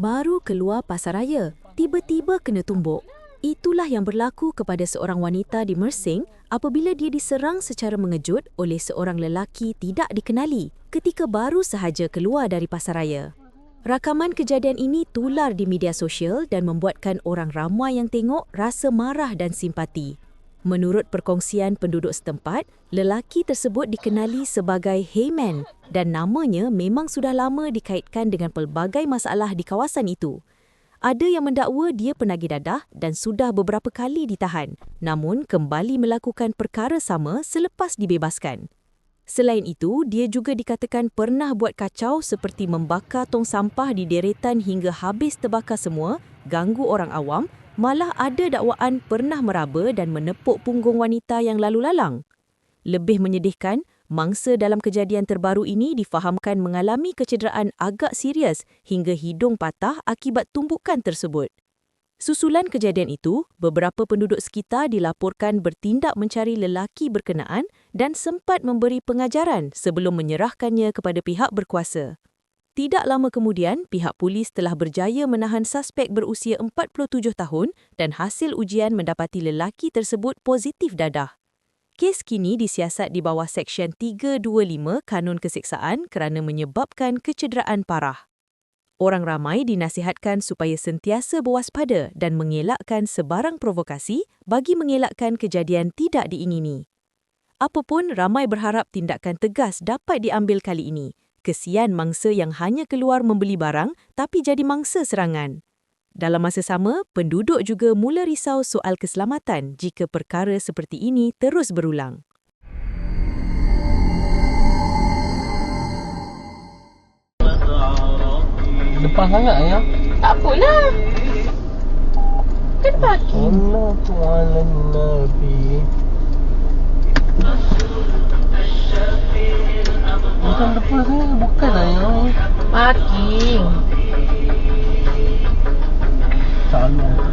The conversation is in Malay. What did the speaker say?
Baru keluar pasaraya, tiba-tiba kena tumbuk. Itulah yang berlaku kepada seorang wanita di Mersing apabila dia diserang secara mengejut oleh seorang lelaki tidak dikenali ketika baru sahaja keluar dari pasaraya. Rakaman kejadian ini tular di media sosial dan membuatkan orang ramai yang tengok rasa marah dan simpati. Menurut perkongsian penduduk setempat, lelaki tersebut dikenali sebagai Heyman dan namanya memang sudah lama dikaitkan dengan pelbagai masalah di kawasan itu. Ada yang mendakwa dia penagih dadah dan sudah beberapa kali ditahan, namun kembali melakukan perkara sama selepas dibebaskan. Selain itu, dia juga dikatakan pernah buat kacau seperti membakar tong sampah di deretan hingga habis terbakar semua, ganggu orang awam, malah ada dakwaan pernah meraba dan menepuk punggung wanita yang lalu lalang. Lebih menyedihkan, mangsa dalam kejadian terbaru ini difahamkan mengalami kecederaan agak serius hingga hidung patah akibat tumbukan tersebut. Susulan kejadian itu, beberapa penduduk sekitar dilaporkan bertindak mencari lelaki berkenaan dan sempat memberi pengajaran sebelum menyerahkannya kepada pihak berkuasa. Tidak lama kemudian, pihak polis telah berjaya menahan suspek berusia 47 tahun dan hasil ujian mendapati lelaki tersebut positif dadah. Kes kini disiasat di bawah Seksyen 325 Kanun Keseksaan kerana menyebabkan kecederaan parah. Orang ramai dinasihatkan supaya sentiasa berwaspada dan mengelakkan sebarang provokasi bagi mengelakkan kejadian tidak diingini. Apapun, ramai berharap tindakan tegas dapat diambil kali ini. Kesian mangsa yang hanya keluar membeli barang tapi jadi mangsa serangan. Dalam masa sama, penduduk juga mula risau soal keselamatan jika perkara seperti ini terus berulang. Depan sangat ya? Tak apalah. Kan parking. Sallallahu ala Nabi. Bukan depan sana, bukan lah ya. Parking. Salah.